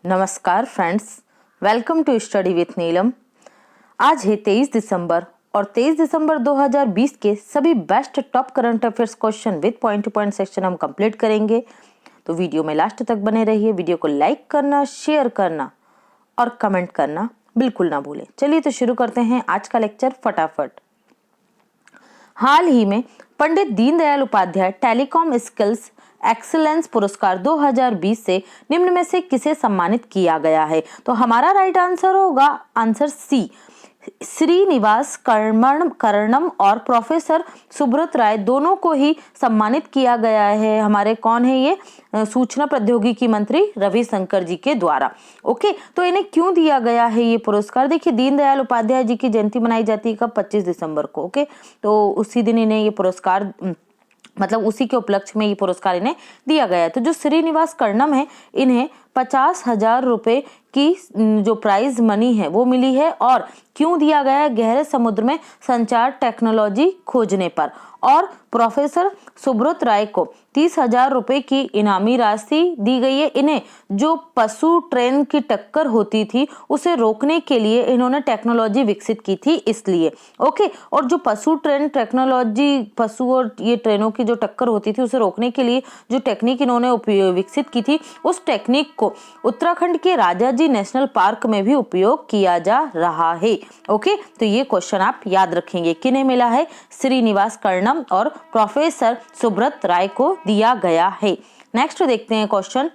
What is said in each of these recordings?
नमस्कार friends, welcome to study with Neelam. आज है 23 दिसंबर और 23 दिसंबर 2020 के सभी best top current affairs question with point two point section हम कंप्लीट करेंगे। तो वीडियो में लास्ट तक बने रहिए। वीडियो को लाइक करना, शेयर करना और कमेंट करना बिल्कुल ना भूलें। चलिए तो शुरू करते हैं आज का लेक्चर फटाफट। हाल ही में Pandit Deendayal Upadhyay telecom skills excellence पुरस्कार 2020 से निम्न में से किसे सम्मानित किया गया है? तो हमारा राइट आंसर होगा आंसर सी, श्रीनिवास कर्णम और प्रोफेसर सुब्रत राय दोनों को ही सम्मानित किया गया है। हमारे कौन है ये? सूचना प्रौद्योगिकी मंत्री रविशंकर जी के द्वारा। ओके, तो इन्हें क्यों दिया गया है ये पुरस्कार? देखिए, दीनदयाल उपाध्याय जी की जयंती मनाई जाती है कब? 25 दिसंबर को। ओके, तो उसी दिन इन्हें ये पुरस्कार मतलब उसी के उपलक्ष्य में ये पुरस्कार इन्हें दिया गया है। तो जो श्रीनिवास कर्णम है, इन्हें 50,000 रुपए की जो प्राइज मनी है वो मिली है। और क्यों दिया गया है? गहरे समुद्र में संचार टेक्नोलॉजी खोजने पर। और प्रोफेसर सुब्रत राय को 30,000 रुपए की इनामी राशि दी गई है। इन्हें जो पशु ट्रेन की टक्कर होती थी उसे रोकने के लिए इन्होंने टेक्नोलॉजी विकसित की थी, इसलिए। ओके, और जो पशु ट्रेन टेक्नोलॉजी, पशु और ये ट्रेनों की जो टक्कर होती थी उसे रोकने के लिए जो टेक्निक इन्होंने विकसित की थी, उस टेक्निक को उत्तराखंड के राजाजी नेशनल पार्क में भी उपयोग किया जा रहा है। ओके, तो ये क्वेश्चन आप याद रखेंगे। किन्हें मिला है? श्रीनिवास कर्णम और प्रोफेसर सुब्रत राय को दिया गया है। नेक्स्ट देखते हैं क्वेश्चन।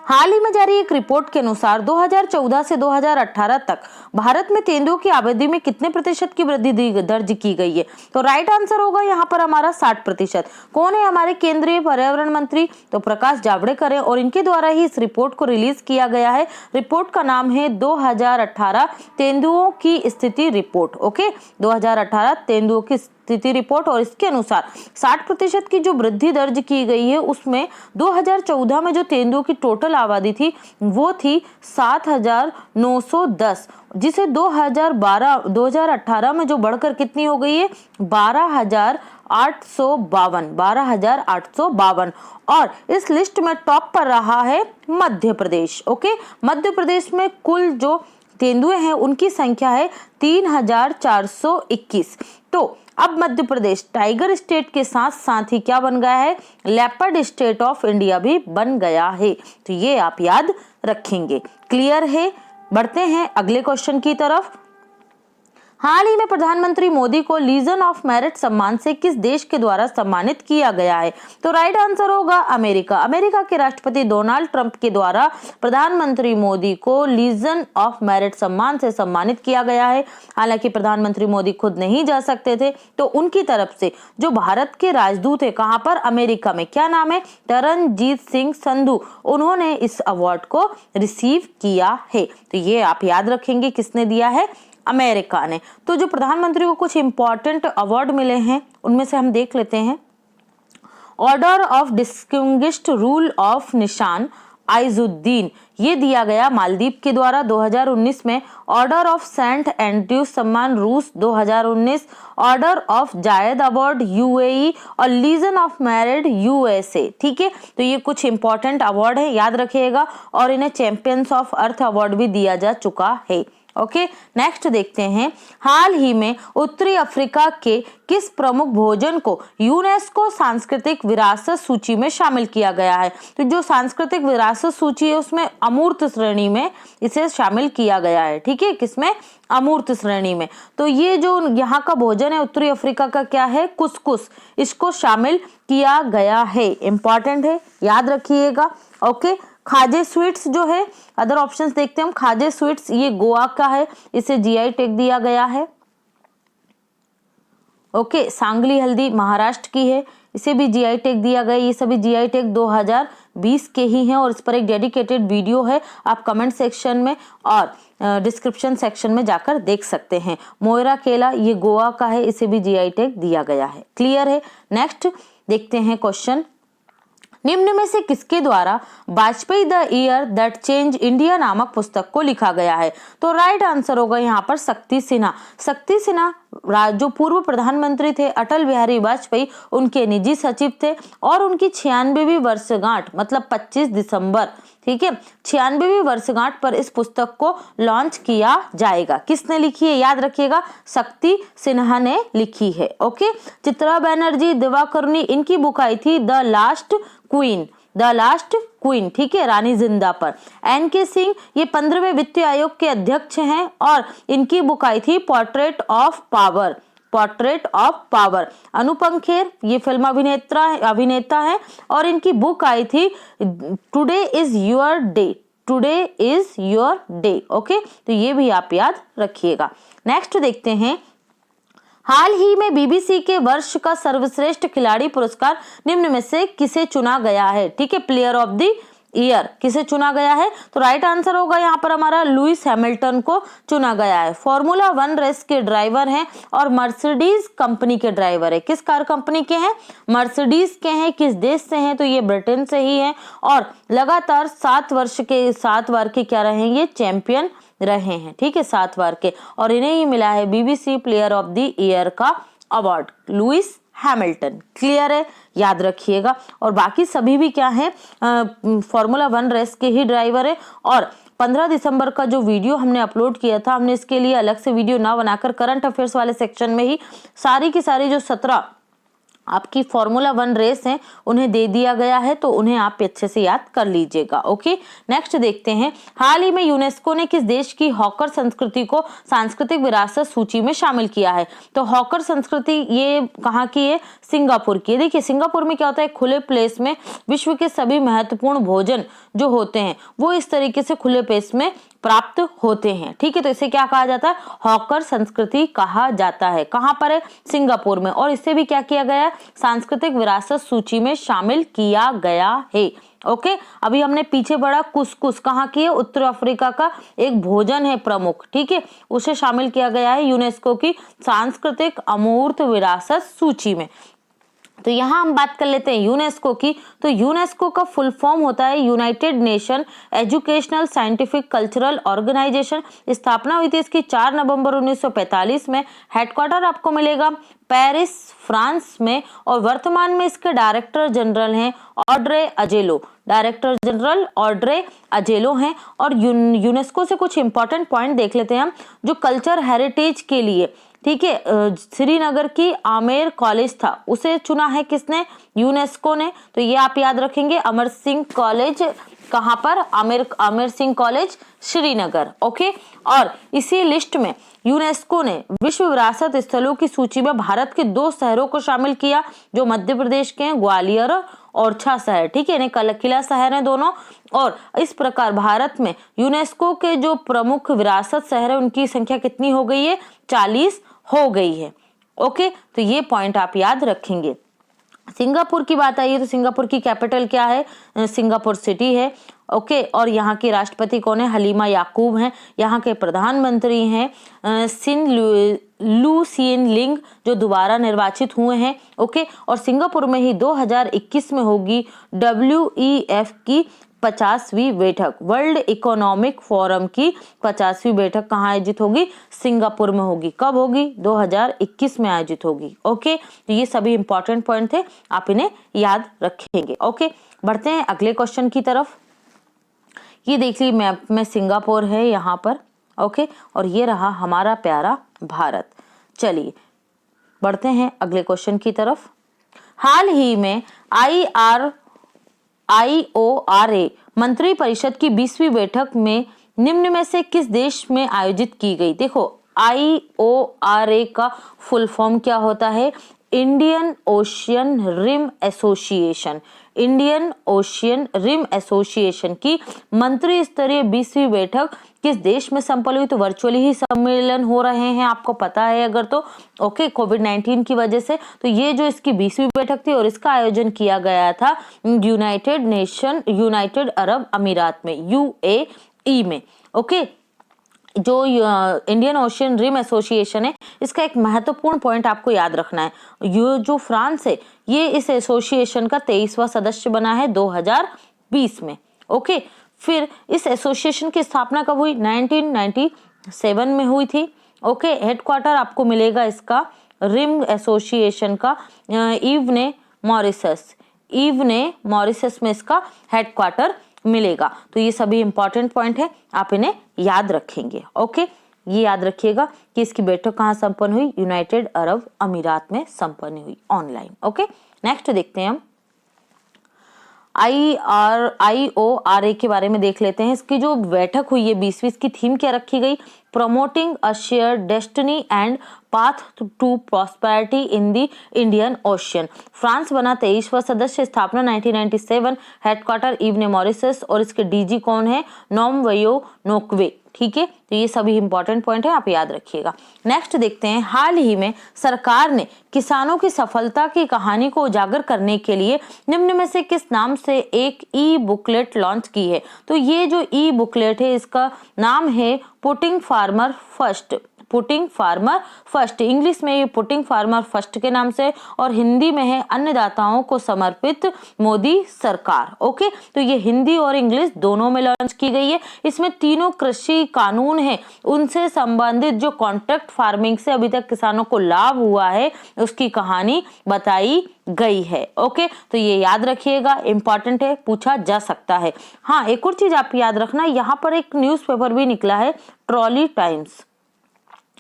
हाल ही में जारी एक रिपोर्ट के अनुसार 2014 से 2018 तक भारत में तेंदुओं की आबादी में कितने प्रतिशत की वृद्धि दर्ज की गई है? तो राइट आंसर होगा यहाँ पर हमारा 60%। कौन है हमारे केंद्रीय पर्यावरण मंत्री? तो प्रकाश जावड़ेकर है और इनके द्वारा ही इस रिपोर्ट को रिलीज किया गया है। रिपोर्ट का नाम है 2018 तेंदुओं की स्थिति रिपोर्ट। ओके, 2018 तेंदुओं की स्थिति रिपोर्ट। और इसके अनुसार 60% की जो वृद्धि दर्ज की गई है, उसमें 2014 में जो तेंदुओं की टोटल आबादी थी वो थी 7,910, जिसे 2018 में जो बढ़कर कितनी हो गई है? 12,852। और इस लिस्ट में टॉप पर रहा है मध्य प्रदेश। ओके, मध्य प्रदेश में कुल जो तेंदुए हैं उनकी संख्या है 3,421। तो अब मध्य प्रदेश टाइगर स्टेट के साथ साथ ही क्या बन गया है? लेपर्ड स्टेट ऑफ इंडिया भी बन गया है। तो ये आप याद रखेंगे। क्लियर है? बढ़ते हैं अगले क्वेश्चन की तरफ। हाल ही में प्रधानमंत्री मोदी को लीजन ऑफ मेरिट सम्मान से किस देश के द्वारा सम्मानित किया गया है? तो राइट आंसर होगा अमेरिका। अमेरिका के राष्ट्रपति डोनाल्ड ट्रंप के द्वारा प्रधानमंत्री मोदी को लीजन ऑफ मेरिट सम्मान से सम्मानित किया गया है। हालांकि प्रधानमंत्री मोदी खुद नहीं जा सकते थे, तो उनकी तरफ से जो भारत के राजदूत है, कहां पर? अमेरिका में। क्या नाम है? तरनजीत सिंह संधू। उन्होंने इस अवार्ड को रिसीव किया है। तो ये आप याद रखेंगे, किसने दिया है? अमेरिका ने। तो जो प्रधानमंत्री को कुछ इंपॉर्टेंट अवार्ड मिले हैं उनमें से हम देख लेते हैं। Order of distinguished rule of निशान आइजुद्दीन, ये दिया गया मालदीव के द्वारा 2019 में। ऑर्डर ऑफ सेंट एंड्रयू सम्मान रूस 2019। Order of Zayed award UAE और लीजन ऑफ मेरिट यूएसए। ठीक है, तो ये कुछ इंपॉर्टेंट अवार्ड है, याद रखिएगा। और इन्हें चैंपियंस ऑफ अर्थ अवार्ड भी दिया जा चुका है। ओके, नेक्स्ट देखते हैं। हाल ही में उत्तरी अफ्रीका के किस प्रमुख भोजन को यूनेस्को सांस्कृतिक विरासत सूची में शामिल किया गया है? तो जो सांस्कृतिक विरासत सूची है उसमें अमूर्त श्रेणी में इसे शामिल किया गया है। ठीक है, किसमें? अमूर्त श्रेणी में। तो ये जो यहाँ का भोजन है उत्तरी अफ्रीका का, क्या है? कुसकुस, इसको शामिल किया गया है। इंपॉर्टेंट है, याद रखिएगा। ओके, खाजे स्वीट्स जो है, अदर ऑप्शंस देखते हैं हम। खाजे स्वीट्स ये गोवा का है, इसे जीआई टैग दिया गया है। ओके, सांगली हल्दी महाराष्ट्र की है, इसे भी जीआई टैग दिया गया। ये सभी जीआई टैग 2020 के ही हैं और इस पर एक डेडिकेटेड वीडियो है, आप कमेंट सेक्शन में और डिस्क्रिप्शन सेक्शन में जाकर देख सकते हैं। मोयरा केला ये गोवा का है, इसे भी जीआई टैग दिया गया है। क्लियर है? नेक्स्ट देखते हैं क्वेश्चन। निम्न में से किसके द्वारा Vajpayee the year that change India नामक पुस्तक को लिखा गया है? तो राइट आंसर होगा यहाँ पर शक्ति सिन्हा। शक्ति सिन्हा जो पूर्व प्रधानमंत्री थे अटल बिहारी वाजपेयी, उनके निजी सचिव थे और उनकी 96वीं वर्षगांठ मतलब 25 दिसंबर, ठीक है, 96वीं वर्षगांठ पर इस पुस्तक को लॉन्च किया जाएगा। किसने लिखी है? याद रखिएगा, शक्ति सिन्हा ने लिखी है। ओके, चित्रा बनर्जी, दिवाकरुणी, इनकी बुक आई थी द लास्ट क्वीन, ठीक है, रानी जिंदा पर। एन.के. सिंह ये 15वें वित्त आयोग के अध्यक्ष हैं और इनकी बुक आई थी portrait of power. Anupam Kher ये फिल्म अभिनेता है और इनकी बुक आई थी today is your day. Okay, तो ये भी आप याद रखिएगा। नेक्स्ट देखते हैं, हाल ही में बीबीसी के वर्ष का सर्वश्रेष्ठ खिलाड़ी पुरस्कार निम्न में से किसे चुना गया है? ठीक है, प्लेयर ऑफ द ईयर किसे चुना गया है? तो राइट आंसर होगा यहाँ पर हमारा लुइस हैमिल्टन को चुना गया है। फॉर्मूला 1 रेस के ड्राइवर हैं और मर्सिडीज कंपनी के ड्राइवर है। किस कार कंपनी के हैं? मर्सिडीज के हैं। किस देश से हैं? तो ये ब्रिटेन से ही है और लगातार 7 बार के क्या रहेंगे? चैंपियन रहे हैं, ठीक है, 7 बार के, और इन्हें ही मिला है BBC player of the year का अवार्ड, लुइस हैमिल्टन। क्लियर है, याद रखिएगा। और बाकी सभी भी क्या है? फॉर्मूला 1 रेस के ही ड्राइवर है। और 15 दिसंबर का जो वीडियो हमने अपलोड किया था, हमने इसके लिए अलग से वीडियो ना बनाकर करंट अफेयर्स वाले सेक्शन में ही सारी की सारी जो 17 आपकी फॉर्मूला 1 रेस हैं उन्हें दे दिया गया है, तो उन्हें आप अच्छे से याद कर लीजिएगा। ओके, नेक्स्ट देखते हैं, हाल ही में यूनेस्को ने किस देश की हॉकर संस्कृति को सांस्कृतिक विरासत सूची में शामिल किया है? तो हॉकर संस्कृति ये कहाँ की है? सिंगापुर की है। देखिए सिंगापुर में क्या होता है, खुले प्लेस में विश्व के सभी महत्वपूर्ण भोजन जो होते हैं वो इस तरीके से खुले प्लेस में प्राप्त होते हैं, ठीक है, तो इसे क्या कहा जाता है? हॉकर संस्कृति कहा जाता है। कहां पर है? सिंगापुर में। और इसे भी क्या किया गया है? सांस्कृतिक विरासत सूची में शामिल किया गया है। ओके, अभी हमने पीछे पढ़ा कुसकुस कहाँ की है? उत्तर अफ्रीका का एक भोजन है प्रमुख, ठीक है, उसे शामिल किया गया है यूनेस्को की सांस्कृतिक अमूर्त विरासत सूची में। तो यहाँ हम बात कर लेते हैं यूनेस्को की। तो यूनेस्को का फुल फॉर्म होता है United Nation Educational Scientific Cultural Organisation. स्थापना हुई थी इसकी 4 नवंबर 1945 में। हेडक्वार्टर आपको मिलेगा पेरिस, फ्रांस में, और वर्तमान में इसके डायरेक्टर जनरल हैं ऑड्रे अजेलो हैं। और यूनेस्को से कुछ इंपॉर्टेंट पॉइंट देख लेते हैं हम, जो कल्चर हेरिटेज के लिए, ठीक है, श्रीनगर की आमेर कॉलेज था, उसे चुना है किसने? यूनेस्को ने। तो ये आप याद रखेंगे, अमर सिंह कॉलेज कहाँ पर? आमेर सिंह कॉलेज श्रीनगर। ओके, और इसी लिस्ट में यूनेस्को ने विश्व विरासत स्थलों की सूची में भारत के 2 शहरों को शामिल किया जो मध्य प्रदेश के हैं, ग्वालियर और छह शहर, ठीक है, इन्हें किला शहर है दोनों। और इस प्रकार भारत में यूनेस्को के जो प्रमुख विरासत शहर है उनकी संख्या कितनी हो गई है? 40 हो गई है। ओके, तो ये पॉइंट आप याद रखेंगे। सिंगापुर की बात आई है तो सिंगापुर की कैपिटल क्या है? सिंगापुर सिटी है। ओके, और यहाँ के राष्ट्रपति कौन है? हलीमा याकूब हैं। यहाँ के प्रधानमंत्री हैं लू सिएन लिंग, जो दोबारा निर्वाचित हुए हैं। ओके, और सिंगापुर में ही 2021 में होगी WEF की 50वीं बैठक, वर्ल्ड इकोनॉमिक फोरम की 50वीं बैठक कहाँ आयोजित होगी? सिंगापुर में होगी। कब होगी? 2021 में आयोजित होगी। ओके, तो ये सभी इंपॉर्टेंट पॉइंट थे, आप इन्हें याद रखेंगे। ओके, बढ़ते हैं अगले क्वेश्चन की तरफ। ये देख लीजिए मैप में सिंगापुर है यहाँ पर। ओके, और ये रहा हमारा प्यारा भारत। चलिए बढ़ते हैं अगले क्वेश्चन की तरफ। हाल ही में IORA मंत्री परिषद की 20वीं बैठक में निम्न में से किस देश में आयोजित की गई? देखो IORA का फुल फॉर्म क्या होता है? Indian Ocean Rim Association. Indian Ocean Rim Association की मंत्री स्तरीय 20वीं बैठक किस देश में संपन्न हुई? तो वर्चुअली ही सम्मेलन हो रहे हैं, आपको पता है अगर तो। ओके, कोविड-19 की वजह से। तो ये जो इसकी 20वीं बैठक थी और इसका आयोजन किया गया था यूनाइटेड अरब अमीरात में, UAE में। ओके, जो इंडियन ओशियन रिम एसोसिएशन है, इसका एक महत्वपूर्ण पॉइंट आपको याद रखना है, ये जो फ्रांस है ये इस एसोसिएशन का 23वां सदस्य बना है 2020 में। ओके, फिर इस एसोसिएशन की स्थापना कब हुई? 1997 में हुई थी। ओके, हेडक्वार्टर आपको मिलेगा इसका रिम एसोसिएशन का इवने मॉरिशस में इसका हेडक्वार्टर मिलेगा। तो ये सभी इंपॉर्टेंट पॉइंट है, आप इन्हें याद रखेंगे। ओके, ये याद रखिएगा कि इसकी बैठक कहाँ संपन्न हुई? यूनाइटेड अरब अमीरात में संपन्न हुई, ऑनलाइन। ओके, नेक्स्ट देखते हैं हम IORA के बारे में देख लेते हैं। इसकी जो बैठक हुई है 2020 की थीम क्या रखी गई? Promoting a share destiny and path to prosperity in the Indian Ocean. France बना 23वां सदस्य, स्थापना 1997, हेडक्वार्टर इवने मॉरिशस और इसके डीजी कौन है? नोमवयो नोक्वे। ठीक है, तो ये सभी इंपॉर्टेंट पॉइंट है, आप याद रखिएगा। नेक्स्ट देखते हैं, हाल ही में सरकार ने किसानों की सफलता की कहानी को उजागर करने के लिए निम्न में से किस नाम से एक ई बुकलेट लॉन्च की है? तो ये जो ई बुकलेट है इसका नाम है पुटिंग फार्मर फर्स्ट। इंग्लिश में ये पुटिंग फार्मर फर्स्ट के नाम से और हिंदी में है अन्नदाताओं को समर्पित मोदी सरकार। ओके, तो ये हिंदी और इंग्लिश दोनों में लॉन्च की गई है। इसमें तीनों कृषि कानून है उनसे संबंधित जो कॉन्ट्रैक्ट फार्मिंग से अभी तक किसानों को लाभ हुआ है उसकी कहानी बताई गई है। ओके, तो ये याद रखिएगा, इंपॉर्टेंट है, पूछा जा सकता है। हाँ, एक और चीज आप याद रखना, यहाँ पर एक न्यूज़पेपर भी निकला है, ट्रॉली टाइम्स।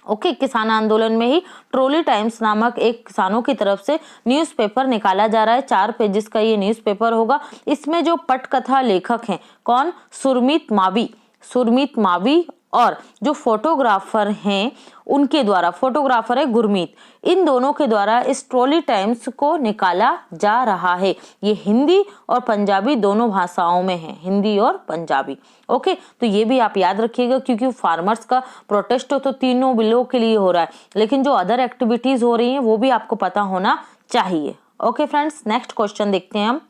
ओके, किसान आंदोलन में ही ट्रॉली टाइम्स नामक एक किसानों की तरफ से न्यूज़पेपर निकाला जा रहा है। 4 पेजेस का ये न्यूज़पेपर होगा। इसमें जो पटकथा लेखक हैं कौन? सुरमीत मावी और जो फोटोग्राफर हैं उनके द्वारा, फोटोग्राफर है गुरमीत, इन दोनों के द्वारा इस ट्रॉली टाइम्स को निकाला जा रहा है। ये हिंदी और पंजाबी दोनों भाषाओं में है, हिंदी और पंजाबी। ओके, तो ये भी आप याद रखिएगा क्योंकि फार्मर्स का प्रोटेस्ट तो तीनों बिलों के लिए हो रहा है, लेकिन जो अदर एक्टिविटीज हो रही हैं वो भी आपको पता होना चाहिए। ओके फ्रेंड्स, नेक्स्ट क्वेश्चन देखते हैं हम।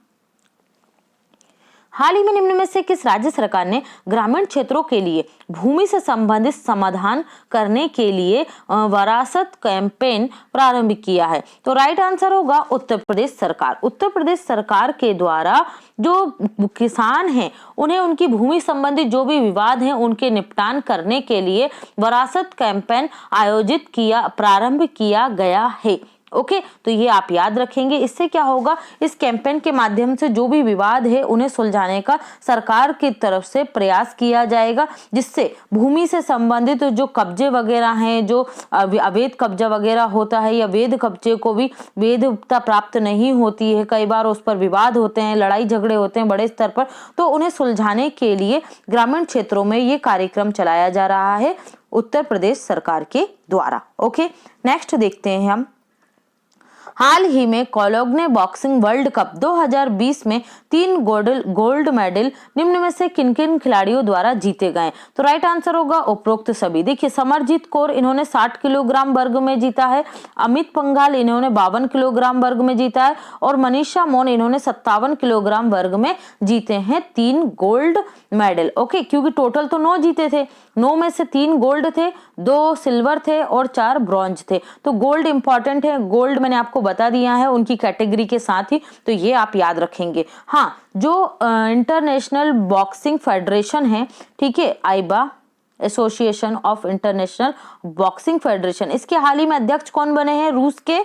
हाल ही में निम्न में से किस राज्य सरकार ने ग्रामीण क्षेत्रों के लिए भूमि से संबंधित समाधान करने के लिए वरासत कैंपेन प्रारंभ किया है? तो राइट आंसर होगा उत्तर प्रदेश सरकार। उत्तर प्रदेश सरकार के द्वारा जो किसान हैं उन्हें उनकी भूमि संबंधित जो भी विवाद हैं उनके निपटान करने के लिए वरासत कैंपेन प्रारंभ किया गया है। ओके, तो ये आप याद रखेंगे। इससे क्या होगा, इस कैंपेन के माध्यम से जो भी विवाद है उन्हें सुलझाने का सरकार की तरफ से प्रयास किया जाएगा, जिससे भूमि से संबंधित जो कब्जे वगैरह हैं, जो अवैध कब्जा वगैरह होता है या वैध कब्जे को भी वैधता प्राप्त नहीं होती है, कई बार उस पर विवाद होते हैं, लड़ाई झगड़े होते हैं बड़े स्तर पर, तो उन्हें सुलझाने के लिए ग्रामीण क्षेत्रों में ये कार्यक्रम चलाया जा रहा है उत्तर प्रदेश सरकार के द्वारा। ओके, नेक्स्ट देखते हैं हम। हाल ही में कोलोग्ने बॉक्सिंग वर्ल्ड कप 2020 में 3 गोल्ड मेडल निम्न में से किन किन खिलाड़ियों द्वारा जीते गए? तो राइट आंसर होगा उपरोक्त सभी। देखिए, समरजीत कौर इन्होंने 60 किलोग्राम वर्ग में जीता है, अमित पंघाल इन्होंने 52 किलोग्राम वर्ग में जीता है और मनीषा मौन इन्होंने 57 किलोग्राम वर्ग में जीते हैं 3 गोल्ड मेडल। ओके, क्योंकि टोटल तो 9 जीते थे, 9 में से 3 गोल्ड थे, 2 सिल्वर थे और 4 ब्रॉन्ज थे। तो गोल्ड इंपॉर्टेंट है, गोल्ड मैंने आपको बता दिया है उनकी कैटेगरी के साथ ही, तो ये आप याद रखेंगे। हाँ, जो इंटरनेशनल बॉक्सिंग फेडरेशन है, ठीक है, AIBA association of international boxing federation, इसके हाल ही में अध्यक्ष कौन बने हैं? रूस के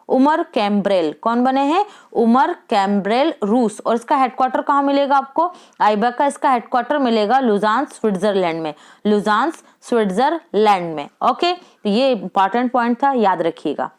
उमर कैम्ब्रेल। कौन बने हैं? उमर कैम्ब्रेल, रूस। और इसका हेडक्वार्टर कहाँ मिलेगा आपको? आईबा का इसका हेडक्वार्टर मिलेगा लुजान स्विट्जरलैंड में। ओके, तो ये इंपॉर्टेंट पॉइंट था, याद रखिएगा।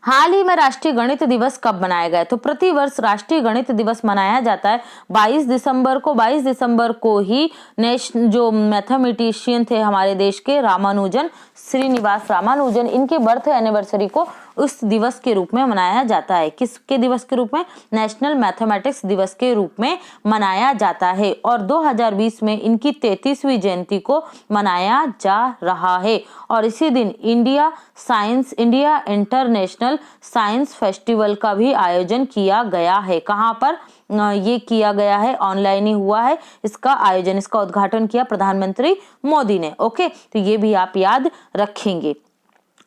हाल ही में राष्ट्रीय गणित दिवस कब मनाया गया? तो प्रतिवर्ष राष्ट्रीय गणित दिवस मनाया जाता है 22 दिसंबर को। 22 दिसंबर को ही जो मैथमेटिशियन थे हमारे देश के, रामानुजन, श्रीनिवास रामानुजन, इनके बर्थ एनिवर्सरी को उस दिवस के रूप में मनाया जाता है। किसके दिवस के रूप में? नेशनल मैथमेटिक्स दिवस के रूप में मनाया जाता है। और 2020 में इनकी 33वीं जयंती को मनाया जा रहा है। और इसी दिन इंडिया इंटरनेशनल साइंस फेस्टिवल का भी आयोजन किया गया है। कहाँ पर ये किया गया है? ऑनलाइन ही हुआ है इसका आयोजन, इसका उद्घाटन किया प्रधानमंत्री मोदी ने। ओके, तो ये भी आप याद रखेंगे।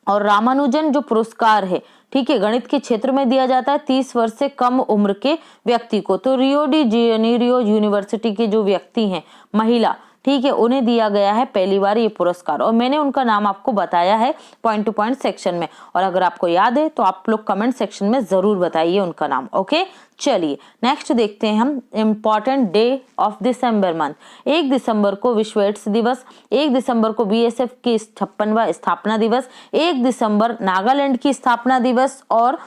और रामानुजन जो पुरस्कार है, ठीक है, गणित के क्षेत्र में दिया जाता है 30 वर्ष से कम उम्र के व्यक्ति को। तो रियो डी जेनेरियो यूनिवर्सिटी के जो व्यक्ति हैं, महिला, ठीक है, उन्हें दिया गया है पहली बार ये पुरस्कार। और मैंने उनका नाम आपको बताया है पॉइंट टू पॉइंट सेक्शन में, और अगर आपको याद है तो आप लोग कमेंट सेक्शन में जरूर बताइए उनका नाम। ओके, चलिए नेक्स्ट देखते हैं हम important day of December month. 1 दिसंबर को विश्व एड्स दिवस, 1 दिसंबर को बीएसएफ की 56वां स्थापना दिवस, 1 दिसंबर नागालैंड की स्थापना दिवस, और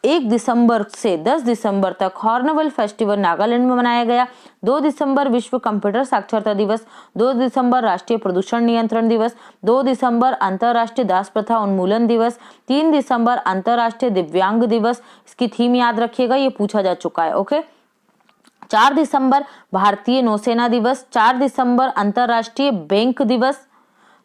1 दिसंबर से 10 दिसंबर तक हॉर्नबिल फेस्टिवल नागालैंड में मनाया गया। 2 दिसंबर विश्व कंप्यूटर साक्षरता दिवस, 2 दिसंबर राष्ट्रीय प्रदूषण नियंत्रण दिवस, 2 दिसंबर अंतर्राष्ट्रीय दास प्रथा उन्मूलन दिवस, 3 दिसंबर अंतर्राष्ट्रीय दिव्यांग दिवस। इसकी थीम याद रखिएगा, ये पूछा जा चुका है। ओके, 4 दिसंबर भारतीय नौसेना दिवस, 4 दिसंबर अंतर्राष्ट्रीय बैंक दिवस,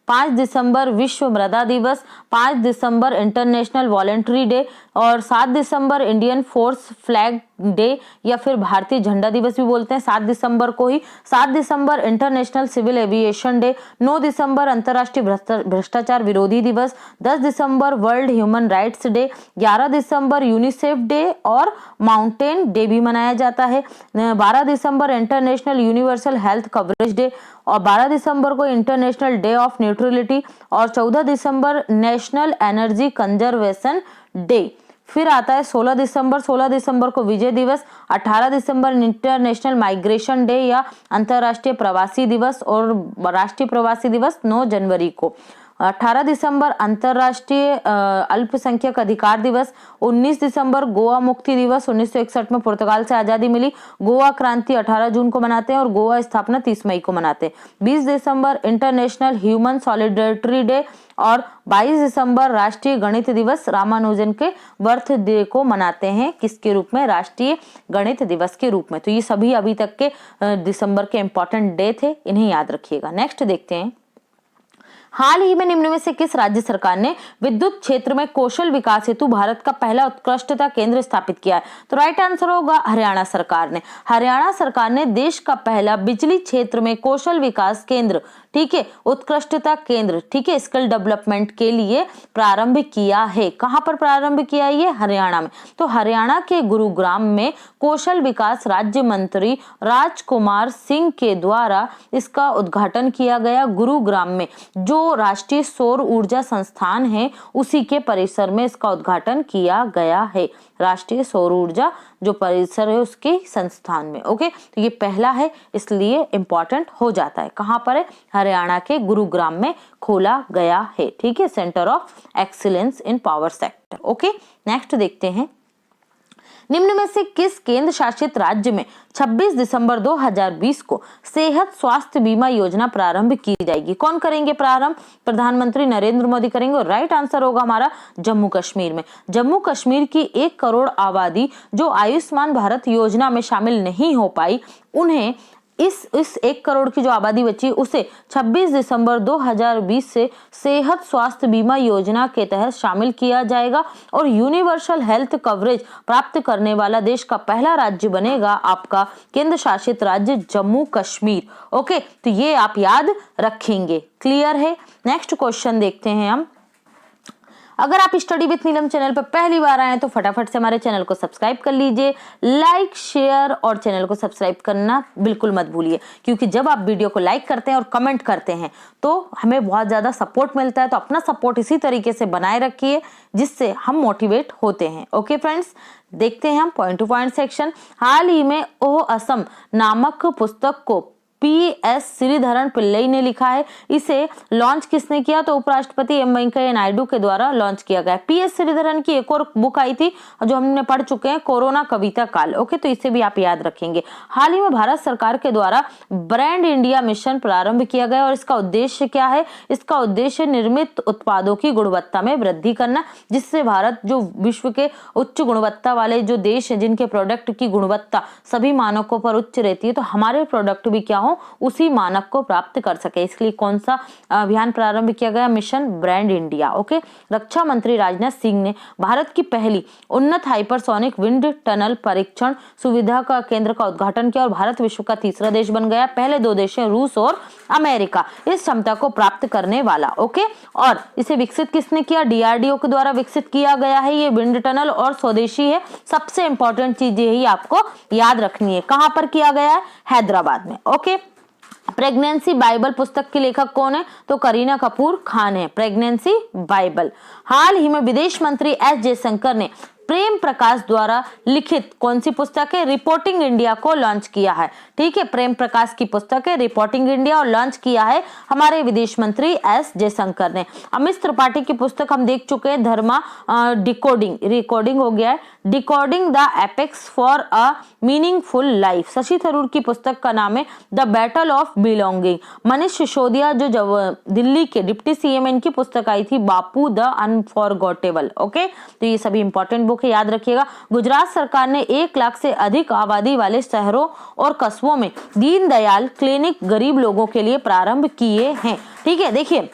5 दिसंबर विश्व मृदा दिवस, 5 दिसंबर इंटरनेशनल वॉलेंट्री डे, और 7 दिसंबर इंडियन फोर्स फ्लैग डे या फिर भारतीय झंडा दिवस भी बोलते हैं 7 दिसंबर को ही। 7 दिसंबर इंटरनेशनल सिविल एविएशन डे, 9 दिसंबर अंतर्राष्ट्रीय भ्रष्टाचार विरोधी दिवस, 10 दिसंबर वर्ल्ड ह्यूमन राइट्स डे, 11 दिसंबर यूनिसेफ डे और माउंटेन डे भी मनाया जाता है, 12 दिसंबर international universal health coverage day, और 12 दिसंबर को इंटरनेशनल डे ऑफ न्यूट्रलिटी, और 14 दिसंबर नेशनल एनर्जी कंजर्वेशन डे। फिर आता है 16 दिसंबर को विजय दिवस, 18 दिसंबर इंटरनेशनल माइग्रेशन डे या अंतर्राष्ट्रीय प्रवासी दिवस, और राष्ट्रीय प्रवासी दिवस 9 जनवरी को। 18 दिसंबर अंतर्राष्ट्रीय अल्पसंख्यक अधिकार दिवस, 19 दिसंबर गोवा मुक्ति दिवस, 1961 में पुर्तगाल से आजादी मिली। गोवा क्रांति 18 जून को मनाते हैं और गोवा स्थापना 30 मई को मनाते हैं। 20 दिसंबर इंटरनेशनल ह्यूमन सॉलिडेरिटी डे, और 22 दिसंबर राष्ट्रीय गणित दिवस रामानुजन के बर्थडे को मनाते हैं। किसके रूप में? राष्ट्रीय गणित दिवस के रूप में। तो ये सभी अभी तक के दिसंबर के इंपॉर्टेंट डे थे, इन्हें याद रखिएगा। नेक्स्ट देखते हैं, हाल ही में निम्न में से किस राज्य सरकार ने विद्युत क्षेत्र में कौशल विकास हेतु भारत का पहला उत्कृष्टता केंद्र स्थापित किया है? तो राइट आंसर होगा हरियाणा सरकार ने। हरियाणा सरकार ने देश का पहला बिजली क्षेत्र में कौशल विकास केंद्र, ठीक है, उत्कृष्टता केंद्र, ठीक है, स्किल डेवलपमेंट के लिए प्रारंभ किया है। कहां पर प्रारंभ किया है? ये हरियाणा में। तो हरियाणा के गुरुग्राम में कौशल विकास राज्य मंत्री राजकुमार सिंह के द्वारा इसका उद्घाटन किया गया। गुरुग्राम में जो राष्ट्रीय सौर ऊर्जा संस्थान है उसी के परिसर में इसका उद्घाटन किया गया है। राष्ट्रीय सौर ऊर्जा जो परिसर है उसके संस्थान में। ओके, तो ये पहला है इसलिए इंपॉर्टेंट हो जाता है। कहां पर है? हरियाणा के गुरुग्राम में खोला गया है, ठीक है, centre of excellence in power sector. Okay, next देखते हैं, निम्न में से किस केंद्र शासित राज्य में 26 दिसंबर 2020 को सेहत स्वास्थ्य बीमा योजना प्रारंभ की जाएगी? कौन करेंगे प्रारंभ? प्रधानमंत्री नरेंद्र मोदी करेंगे। और राइट आंसर होगा हमारा जम्मू कश्मीर में। जम्मू कश्मीर की 1 करोड़ आबादी जो आयुष्मान भारत योजना में शामिल नहीं हो पाई, उन्हें इस 1 करोड़ की जो आबादी बची उसे 26 दिसंबर 2020 से सेहत स्वास्थ्य बीमा योजना के तहत शामिल किया जाएगा और यूनिवर्सल हेल्थ कवरेज प्राप्त करने वाला देश का पहला राज्य बनेगा आपका केंद्र शासित राज्य जम्मू कश्मीर। ओके, तो ये आप याद रखेंगे। क्लियर है? नेक्स्ट क्वेश्चन देखते हैं हम। अगर आप स्टडी विथ नीलम चैनल पर पहली बार आए तो फटाफट से हमारे चैनल को सब्सक्राइब कर लीजिए, लाइक शेयर और चैनल को सब्सक्राइब करना बिल्कुल मत भूलिए, क्योंकि जब आप वीडियो को लाइक करते हैं और कमेंट करते हैं तो हमें बहुत ज्यादा सपोर्ट मिलता है। तो अपना सपोर्ट इसी तरीके से बनाए रखिए जिससे हम मोटिवेट होते हैं। ओके फ्रेंड्स, देखते हैं हम पॉइंट टू पॉइंट सेक्शन। हाल ही में ओह असम नामक पुस्तक को PS श्रीधरन पिल्लई ने लिखा है। इसे लॉन्च किसने किया? तो उपराष्ट्रपति एम वेंकैया नायडू के द्वारा लॉन्च किया गया। PS श्रीधरन की एक और बुक आई थी जो हमने पढ़ चुके हैं, कोरोना कविता काल। ओके, तो इसे भी आप याद रखेंगे। हाल ही में भारत सरकार के द्वारा ब्रांड इंडिया मिशन प्रारंभ किया गया और इसका उद्देश्य क्या है? इसका उद्देश्य निर्मित उत्पादों की गुणवत्ता में वृद्धि करना, जिससे भारत जो विश्व के उच्च गुणवत्ता वाले जो देश है जिनके प्रोडक्ट की गुणवत्ता सभी मानकों पर उच्च रहती है, तो हमारे प्रोडक्ट भी क्या हो, उसी मानक को प्राप्त कर सके। इसलिए कौन सा अभियान प्रारंभ किया गया? Mission brand India. ओके, रक्षा मंत्री राजनाथ सिंह ने भारत की पहली उन्नत हाइपरसोनिक विंड टनल परीक्षण सुविधा का केंद्र का उद्घाटन किया और भारत विश्व का तीसरा देश बन गया। पहले दो देश हैं रूस और अमेरिका इस क्षमता को प्राप्त करने वाला। ओके, और इसे विकसित किसने किया? DRDO के द्वारा विकसित किया गया है ये विंड टनल और स्वदेशी है। सबसे इंपॉर्टेंट चीज यही आपको याद रखनी है। कहां पर किया गया है? हैदराबाद में। ओके, प्रेगनेंसी बाइबल पुस्तक की लेखक कौन है? तो करीना कपूर खान है। Pregnancy Bible. हाल ही में विदेश मंत्री S जयशंकर ने प्रेम प्रकाश द्वारा लिखित कौन सी पुस्तक है? रिपोर्टिंग इंडिया को लॉन्च किया है। ठीक है, प्रेम प्रकाश की पुस्तक है रिपोर्टिंग इंडिया और लॉन्च किया है हमारे विदेश मंत्री S जयशंकर ने। अमित त्रिपाठी की पुस्तक हम देख चुके हैं, धर्मा रिकॉर्डिंग हो गया है, decoding the apex for a meaningful life. Shashi Tharoor की पुस्तक का नाम है the battle of belonging. Manish Sisodia जो दिल्ली के डिप्टी CM, इनकी पुस्तक आई थी बापू द अनफॉरगॉटेबल। ओके, तो ये सभी इंपॉर्टेंट बुक है, याद रखिएगा। गुजरात सरकार ने 1 लाख से अधिक आबादी वाले शहरों और कस्बों में दीनदयाल क्लिनिक गरीब लोगों के लिए प्रारंभ किए हैं। ठीक है, देखिए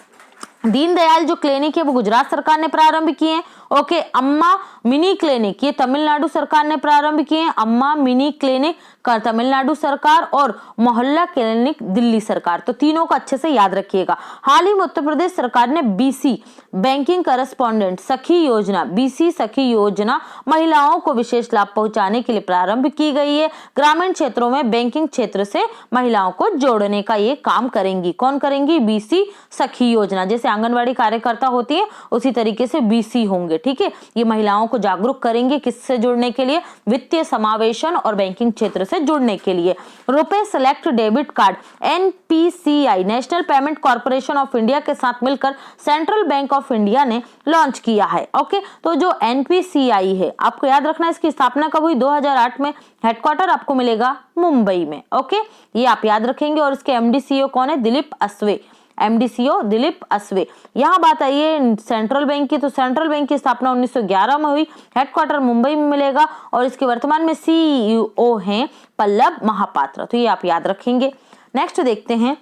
दीनदयाल जो क्लिनिक है वो गुजरात सरकार ने प्रारंभ किए हैं। ओके, अम्मा मिनी क्लिनिक ये तमिलनाडु सरकार ने प्रारंभ किए हैं। अम्मा मिनी क्लिनिक का तमिलनाडु सरकार और मोहल्ला क्लिनिक दिल्ली सरकार। तो तीनों को अच्छे से याद रखिएगा। हाल ही में उत्तर प्रदेश सरकार ने BC बैंकिंग करस्पॉन्डेंट सखी योजना, BC सखी योजना महिलाओं को विशेष लाभ पहुंचाने के लिए प्रारंभ की गई है। ग्रामीण क्षेत्रों में बैंकिंग क्षेत्र से महिलाओं को जोड़ने का ये काम करेंगी। कौन करेंगी? BC सखी योजना। जैसे आंगनवाड़ी कार्यकर्ता होती है उसी तरीके से BC होंगे। ठीक है, ये महिलाओं को जागरूक करेंगे किससे जुड़ने के लिए? वित्तीय समावेशन और बैंकिंग क्षेत्र से जुड़ने के लिए। RuPay select debit card NPCI national payment corporation of India के साथ मिलकर सेंट्रल बैंक ऑफ इंडिया ने लॉन्च किया है। ओके, तो जो NPCI है आपको याद रखना, इसकी स्थापना कब हुई? 2008 में। हेडक्वार्टर आपको मिलेगा मुंबई में। ओके, ये आप याद रखेंगे। और इसके MD CEO कौन है? दिलीप असवे। MD CEO Dilip असवे। यहाँ बात आई है सेंट्रल बैंक की, तो सेंट्रल बैंक की स्थापना 1911 में हुई। हेडक्वार्टर मुंबई में मिलेगा और इसके वर्तमान में CEO हैं पल्लव महापात्र। तो ये आप याद रखेंगे। नेक्स्ट देखते हैं,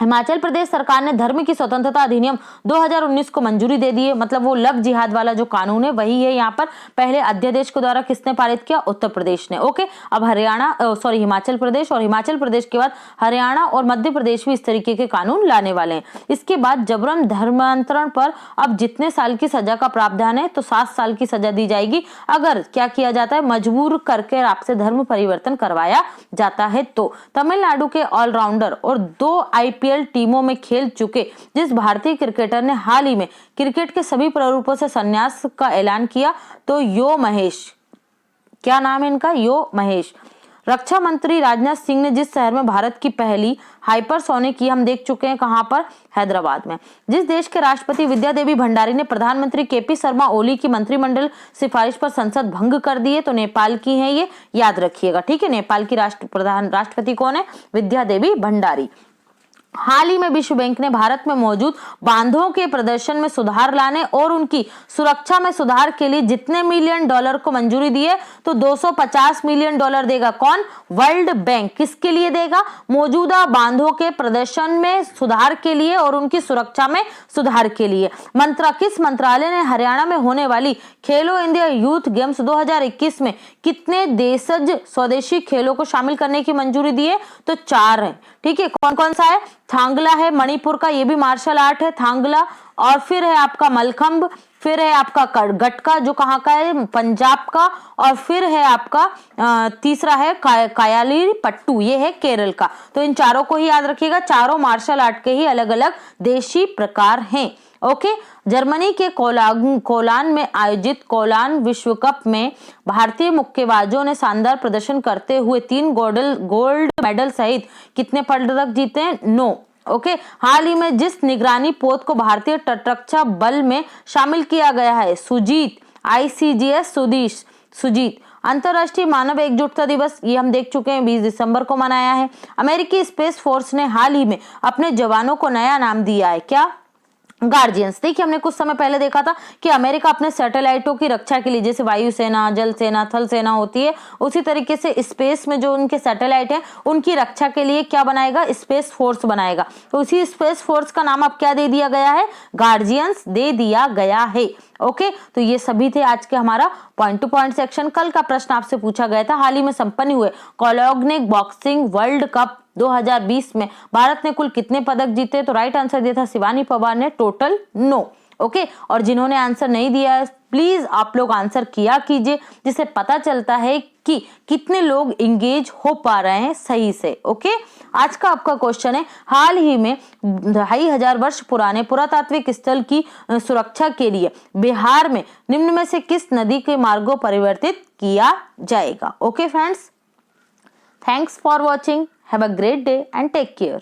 हिमाचल प्रदेश सरकार ने धर्म की स्वतंत्रता अधिनियम 2019 को मंजूरी दे दी है। मतलब वो लव जिहाद वाला जो कानून है वही है यहाँ पर। पहले अध्यादेश के द्वारा किसने पारित किया? उत्तर प्रदेश ने। ओके, अब हिमाचल प्रदेश, और हिमाचल प्रदेश के बाद हरियाणा और मध्य प्रदेश भी इस तरीके के कानून लाने वाले हैं। इसके बाद जबरन धर्मांतरण पर अब जितने साल की सजा का प्रावधान है, तो 7 साल की सजा दी जाएगी अगर क्या किया जाता है? मजबूर करके आपसे धर्म परिवर्तन करवाया जाता है। तो तमिलनाडु के ऑलराउंडर और 2 IPL टीमों में खेल चुके जिस भारतीय क्रिकेटर ने हाल ही में क्रिकेट के सभी प्रारूपों से संन्यास का ऐलान किया, तो यो महेश। क्या नाम है इनका? यो महेश। रक्षा मंत्री राजनाथ सिंह ने जिस शहर में भारत की पहली हाइपरसोनिक की हम देख चुके हैं, कहां पर? हैदराबाद में। जिस देश के राष्ट्रपति विद्या देवी भंडारी ने प्रधानमंत्री KP शर्मा ओली की मंत्रिमंडल सिफारिश पर संसद भंग कर दी है, तो नेपाल की है ये, याद रखिएगा। ठीक है, नेपाल की राष्ट्रपति कौन है? विद्या देवी भंडारी। हाल ही में विश्व बैंक ने भारत में मौजूद बांधों के प्रदर्शन में सुधार लाने और उनकी सुरक्षा में सुधार के लिए जितने $मिलियन को मंजूरी दी है, तो $250 मिलियन देगा। कौन? World bank. किसके लिए देगा? मौजूदा बांधों के प्रदर्शन में सुधार के लिए और उनकी सुरक्षा में सुधार के लिए। किस मंत्रालय ने हरियाणा में होने वाली खेलो इंडिया यूथ गेम्स 2021 में कितने देशज स्वदेशी खेलों को शामिल करने की मंजूरी दी है? तो 4 है। ठीक है, कौन कौन सा है? थांगला है मणिपुर का, ये भी मार्शल आर्ट है थांगला। और फिर है आपका मलखंब, फिर है आपका गटका जो कहाँ का है, पंजाब का, और फिर है आपका तीसरा है कायाली पट्टू, ये है केरल का। तो इन चारों को ही याद रखिएगा, चारों मार्शल आर्ट के ही अलग अलग देशी प्रकार हैं। ओके, जर्मनी के कोलान में आयोजित कोलान विश्व कप में भारतीय मुक्केबाजों ने शानदार प्रदर्शन करते हुए 3 गोल्ड मेडल सहित कितने पदक जीते हैं? 9। ओके, हाल ही में जिस निगरानी पोत को भारतीय तटरक्षा बल में शामिल किया गया है, सुजीत, ICGS सुजीत। अंतरराष्ट्रीय मानव एकजुटता दिवस, ये हम देख चुके हैं, 20 दिसंबर को मनाया है। अमेरिकी स्पेस फोर्स ने हाल ही में अपने जवानों को नया नाम दिया है, क्या? गार्जियंस। देखिए, हमने कुछ समय पहले देखा था कि अमेरिका अपने सैटेलाइटों की रक्षा के लिए, जैसे वायुसेना, जल सेना, थल सेना होती है, उसी तरीके से स्पेस में जो उनके सैटेलाइट हैं उनकी रक्षा के लिए क्या बनाएगा? स्पेस फोर्स बनाएगा। तो उसी स्पेस फोर्स का नाम अब क्या दे दिया गया है? गार्जियंस दे दिया गया है। ओके, तो ये सभी थे आज के हमारा पॉइंट टू पॉइंट सेक्शन। कल का प्रश्न आपसे पूछा गया था, हाल ही में संपन्न हुए कोलोग्निक बॉक्सिंग वर्ल्ड कप 2020 में भारत ने कुल कितने पदक जीते? तो राइट आंसर दिया था शिवानी पवार ने, टोटल 9। ओके, और जिन्होंने आंसर नहीं दिया है प्लीज आप लोग आंसर किया कीजिए, जिससे पता चलता है कि कितने लोग इंगेज हो पा रहे हैं सही से। ओके, आज का आपका क्वेश्चन है, हाल ही में 2500 वर्ष पुराने पुरातात्विक स्थल की सुरक्षा के लिए बिहार में निम्न में से किस नदी के मार्गों परिवर्तित किया जाएगा? Okay friends, thanks for watching. Have a great day and take care.